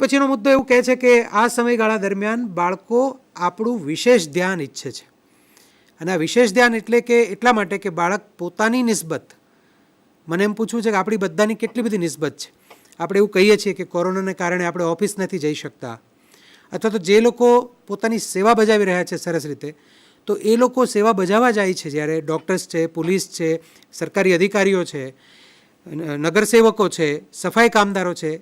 પછીનો મુદ્દો એવું કહે છે કે આ સમયગાળા દરમિયાન બાળકો આપણું વિશેષ ધ્યાન ઈચ્છે છે. અને આ વિશેષ ધ્યાન એટલે કે એટલા માટે કે બાળક પોતાની નિસ્બત, મને એમ પૂછવું છે કે આપણી બધાની કેટલી બધી નિસ્બત છે. આપણે એવું કહીએ છીએ કે કોરોનાને કારણે આપણે ઓફિસ નથી જઈ શકતા, અથવા તો જે લોકો પોતાની સેવા બજાવી રહ્યા છે સરસ રીતે, તો એ લોકો સેવા બજાવવા જાય છે જ્યારે ડૉક્ટર્સ છે, પોલીસ છે, સરકારી અધિકારીઓ છે, નગરસેવકો છે, સફાઈ કામદારો છે,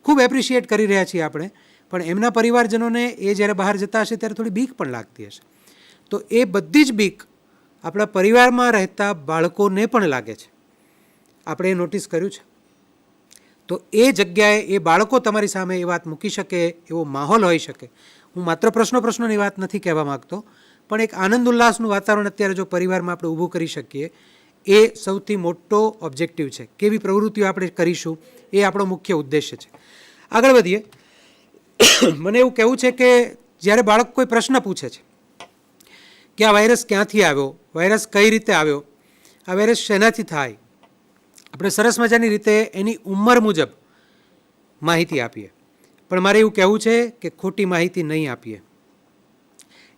ખૂબ એપ્રિશિએટ કરી રહ્યા છીએ આપણે, પણ એમના પરિવારજનોને એ જ્યારે બહાર જતા હશે ત્યારે થોડી બીક પણ લાગતી હશે. તો એ બધી જ બીક આપણા પરિવારમાં રહેતા બાળકોને પણ લાગે છે. આપણે એ નોટિસ કર્યું છે. તો એ જગ્યાએ એ બાળકો તમારી સામે એ વાત મૂકી શકે એવો માહોલ હોઈ શકે. હું માત્ર પ્રશ્નોની વાત નથી કહેવા માગતો, પણ એક આનંદ ઉલ્લાસનું વાતાવરણ અત્યારે જો પરિવારમાં આપણે ઊભું કરી શકીએ, એ સૌથી મોટો ઓબ્જેક્ટિવ છે. કેવી પ્રવૃત્તિઓ આપણે કરીશું એ આપણો મુખ્ય ઉદ્દેશ્ય છે. આગળ વધીએ. મને એવું કહેવું છે કે જ્યારે બાળક કોઈ પ્રશ્ન પૂછે છે કે આ વાયરસ ક્યાંથી આવ્યો, વાયરસ કઈ રીતે આવ્યો, આ વાયરસ શેનાથી થાય, આપણે સરસ મજાની રીતે એની ઉંમર મુજબ માહિતી આપીએ. પણ મારે એવું કહેવું છે કે ખોટી માહિતી નહીં આપીએ.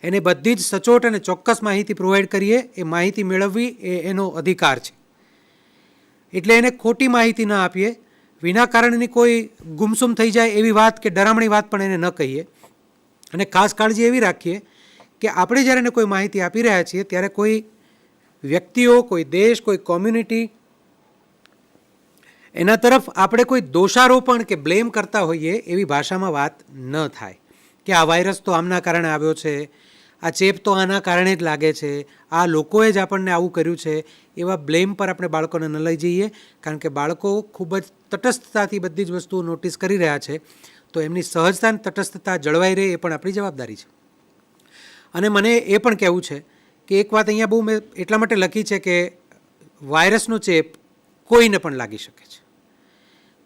એને બધી જ સચોટ અને ચોક્કસ માહિતી પ્રોવાઈડ કરીએ. એ માહિતી મેળવવી એ એનો અધિકાર છે. એટલે એને ખોટી માહિતી ન આપીએ. વિના કારણની કોઈ ગુમસુમ થઈ જાય એવી વાત કે ડરામણી વાત પણ એને ન કહીએ. અને ખાસ કાળજી એવી રાખીએ કે આપણે જ્યારે એને કોઈ માહિતી આપી રહ્યા છીએ ત્યારે કોઈ વ્યક્તિઓ, કોઈ દેશ, કોઈ કોમ્યુનિટી, એના તરફ આપણે કોઈ દોષારોપણ કે બ્લેમ કરતા હોઈએ એવી ભાષામાં વાત ન થાય કે આ વાયરસ તો આમના કારણે આવ્યો છે, આ ચેપ તો આના કારણે જ લાગે છે, આ લોકોએ જ આપણને આવું કર્યું છે, એવા બ્લેમ પર આપણે બાળકોને ન લઈ જઈએ. કારણ કે બાળકો ખૂબ જ તટસ્થતાથી બધી જ વસ્તુઓ નોટિસ કરી રહ્યા છે. તો એમની સહજતા અને તટસ્થતા જળવાઈ રહે એ પણ આપણી જવાબદારી છે. અને મને એ પણ કહેવું છે કે એક વાત અહીંયા બહુ મેં એટલા માટે લખી છે કે વાયરસનો ચેપ કોઈને પણ લાગી શકે છે.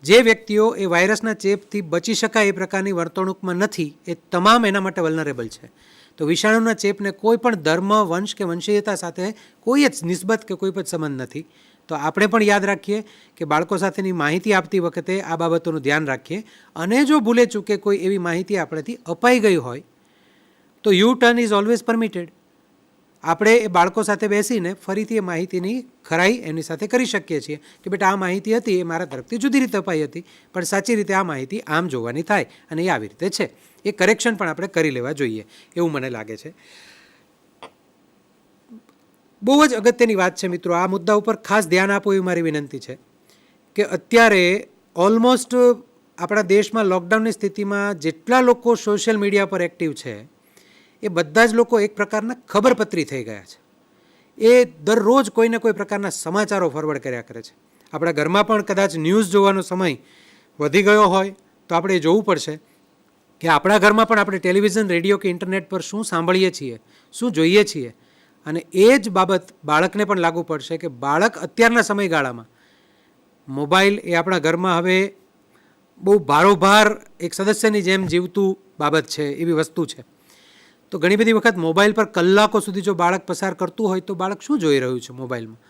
જે વ્યક્તિઓ એ વાયરસના ચેપથી બચી શકાય એ પ્રકારની વર્તણૂકમાં નથી, એ તમામ એના માટે વલ્નરેબલ છે. તો વિષાણુના ચેપને કોઈ પણ ધર્મ, વંશ કે વંશીયતા સાથે કોઈ જ નિસ્બત કે કોઈ પણ સંબંધ નથી. તો આપણે પણ યાદ રાખીએ કે બાળકો સાથેની માહિતી આપતી વખતે આ બાબતોનું ધ્યાન રાખીએ. અને જો ભૂલે ચૂકે કોઈ એવી માહિતી આપણાથી અપાઈ ગઈ હોય તો U turn is always permitted. આપણે એ બાળકો સાથે બેસીને ફરીથી એ માહિતીની ખરાઈ એની સાથે કરી શકીએ છીએ કે બેટા આ માહિતી હતી એ મારા તરફથી જુદી રીતે અપાઈ હતી, પણ સાચી રીતે આ માહિતી આમ જોવાની થાય અને એ આવી રીતે છે. એ કરેક્શન પણ આપણે કરી લેવા જોઈએ એવું મને લાગે છે. બહુ જ અગત્યની વાત છે મિત્રો. આ મુદ્દા ઉપર ખાસ ધ્યાન આપો એવી મારી વિનંતી છે કે અત્યારે ઓલમોસ્ટ આપણા દેશમાં લોકડાઉનની સ્થિતિમાં જેટલા લોકો સોશિયલ મીડિયા પર એક્ટિવ છે એ બધા જ લોકો એક પ્રકારના ખબરપત્રી થઈ ગયા છે. એ દરરોજ કોઈને કોઈ પ્રકારના સમાચારો ફોરવર્ડ કર્યા કરે છે. આપણા ઘરમાં પણ કદાચ ન્યૂઝ જોવાનો સમય વધી ગયો હોય તો આપણે એ જોવું પડશે કે આપણા ઘરમાં પણ આપણે ટેલિવિઝન, રેડિયો કે ઇન્ટરનેટ પર શું સાંભળીએ છીએ, શું જોઈએ છીએ. અને એ જ બાબત બાળકને પણ લાગુ પડશે કે બાળક અત્યારના સમયગાળામાં મોબાઈલ એ આપણા ઘરમાં હવે બહુ ભારોભાર એક સદસ્યની જેમ જીવતું બાબત છે, એવી વસ્તુ છે. તો ઘણી બધી વખત મોબાઈલ પર કલાકો સુધી જો બાળક પસાર કરતું હોય તો બાળક શું જોઈ રહ્યું છે મોબાઈલમાં?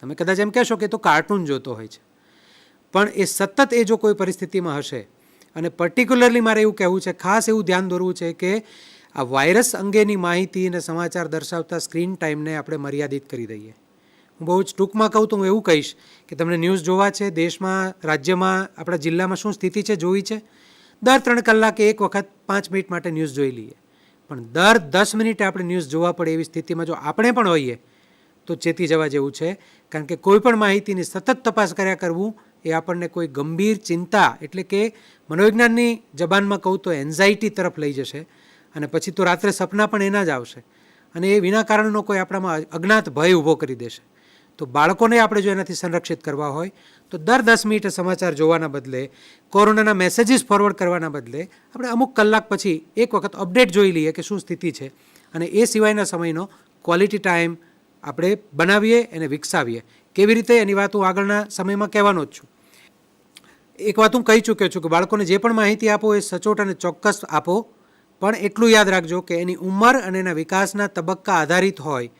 તમે કદાચ એમ કહેશો કે તો કાર્ટૂન જોતો હોય છે. પણ એ સતત એ જો કોઈ પરિસ્થિતિમાં હશે, અને પર્ટિક્યુલરલી મારે એવું કહેવું છે, ખાસ એવું ધ્યાન દોરવું છે કે આ વાયરસ અંગેની માહિતી અને સમાચાર દર્શાવતા સ્ક્રીન ટાઈમને આપણે મર્યાદિત કરી દઈએ. હું બહુ જ ટૂંકમાં કહું તો હું એવું કહીશ કે તમને ન્યૂઝ જોવા છે, દેશમાં, રાજ્યમાં, આપણા જિલ્લામાં શું સ્થિતિ છે જોવી છે, દર 3 કલાકે એક વખત 5 મિનિટ માટે ન્યૂઝ જોઈ લઈએ. પણ દર 10 મિનિટે આપણે ન્યૂઝ જોવા પડે એવી સ્થિતિમાં જો આપણે પણ હોઈએ તો ચેતી જવા જેવું છે. કારણ કે કોઈ પણ માહિતીની સતત તપાસ કર્યા કરવું એ આપણને કોઈ ગંભીર ચિંતા, એટલે કે મનોવિજ્ઞાનની જબાનમાં કહું તો એન્ઝાઇટી તરફ લઈ જશે. અને પછી તો રાત્રે સપના પણ એના જ આવશે. અને એ વિના કારણનો કોઈ આપણામાં અજ્ઞાત ભય ઊભો કરી દેશે. તો બાળકોને આપણે જો એનાથી સંરક્ષિત કરવા હોય તો દર 10 મિનિટે સમાચાર જોવાના બદલે, કોરોનાના મેસેજીસ ફોરવર્ડ કરવાના બદલે આપણે અમુક કલાક પછી એક વખત અપડેટ જોઈ લઈએ કે શું સ્થિતિ છે. અને એ સિવાયના સમયનો ક્વોલિટી ટાઈમ આપણે બનાવીએ, એને વિકસાવીએ. કેવી રીતે એની વાત હું આગળના સમયમાં કહેવાનો જ છું. એક વાત હું કહી ચૂક્યો છું કે બાળકોને જે પણ માહિતી આપો એ સચોટ અને ચોક્કસ આપો, પણ એટલું યાદ રાખજો કે એની ઉંમર અને એના વિકાસના તબક્કા આધારિત હોય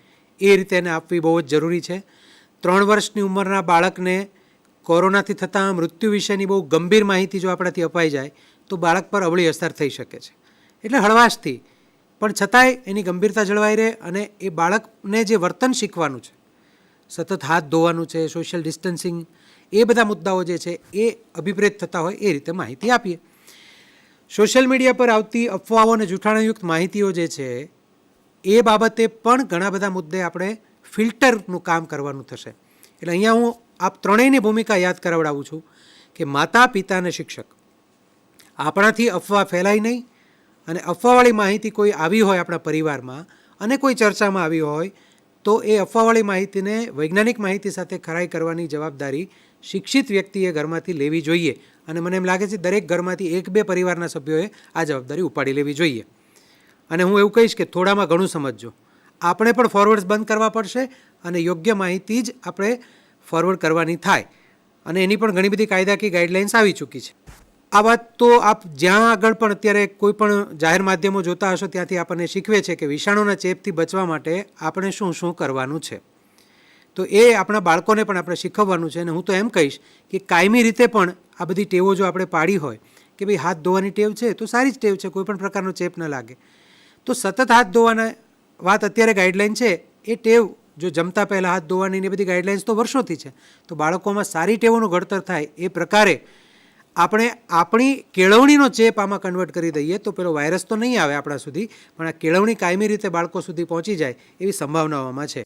એ રીતે એને આપવી બહુ જ જરૂરી છે. 3 વર્ષની ઉંમરના બાળકને કોરોનાથી થતા મૃત્યુ વિશેની બહુ ગંભીર માહિતી જો આપણાથી અપાઈ જાય તો બાળક પર અવળી અસર થઈ શકે છે. એટલે હળવાશથી પણ છતાંય એની ગંભીરતા જળવાઈ રહે અને એ બાળકને જે વર્તન શીખવાનું છે, સતત હાથ ધોવાનું છે, સોશિયલ ડિસ્ટન્સિંગ, એ બધા મુદ્દાઓ જે છે એ અભિપ્રેત થતા હોય એ રીતે માહિતી આપીએ. સોશિયલ મીડિયા પર આવતી અફવાઓ અને જૂઠાણાયુક્ત માહિતીઓ જે છે એ બાબતે પણ ઘણા બધા મુદ્દે આપણે ફિલ્ટરનું કામ કરવાનું થશે. એટલે અહીંયા હું આપ ત્રણેયની ભૂમિકા યાદ કરાવડાવું છું કે માતા, પિતા અને શિક્ષક આપણાથી અફવા ફેલાય નહીં, અને અફવાવાળી માહિતી કોઈ આવી હોય આપણા પરિવારમાં અને કોઈ ચર્ચામાં આવી હોય તો એ અફવાવાળી માહિતીને વૈજ્ઞાનિક માહિતી સાથે ખરાઈ કરવાની જવાબદારી શિક્ષિત વ્યક્તિએ ઘરમાંથી લેવી જોઈએ. અને મને એમ લાગે છે દરેક ઘરમાંથી 1-2 પરિવારના સભ્યોએ આ જવાબદારી ઉપાડી લેવી જોઈએ. અને હું એવું કહીશ કે થોડામાં ઘણું સમજજો. આપણે પણ ફોરવર્ડ્સ બંધ કરવા પડશે અને યોગ્ય માહિતી જ આપણે ફોરવર્ડ કરવાની થાય, અને એની પણ ઘણી બધી કાયદાકીય ગાઈડલાઇન્સ આવી ચૂકી છે. આ વાત તો આપ જ્યાં આગળ પણ અત્યારે કોઈ પણ જાહેર માધ્યમો જોતા હશો ત્યાંથી આપણને શીખવે છે કે વિષાણુના ચેપથી બચવા માટે આપણે શું શું કરવાનું છે. તો એ આપણા બાળકોને પણ આપણે શીખવવાનું છે. અને હું તો એમ કહીશ કે કાયમી રીતે પણ આ બધી ટેવો જો આપણે પાડી હોય કે ભાઈ હાથ ધોવાની ટેવ છે તો સારી જ ટેવ છે, કોઈ પણ પ્રકારનો ચેપ ન લાગે, તો સતત હાથ ધોવાના વાત અત્યારે ગાઈડલાઇન છે એ ટેવ જો જમતા પહેલાં હાથ ધોવાની એ બધી ગાઈડલાઇન્સ તો વર્ષોથી છે. તો બાળકોમાં સારી ટેવોનું ઘડતર થાય એ પ્રકારે આપણે આપણી કેળવણીનો ચેપ આમાં કન્વર્ટ કરી દઈએ તો પેલો વાયરસ તો નહીં આવે આપણા સુધી, પણ આ કેળવણી કાયમી રીતે બાળકો સુધી પહોંચી જાય એવી સંભાવનાઓમાં છે.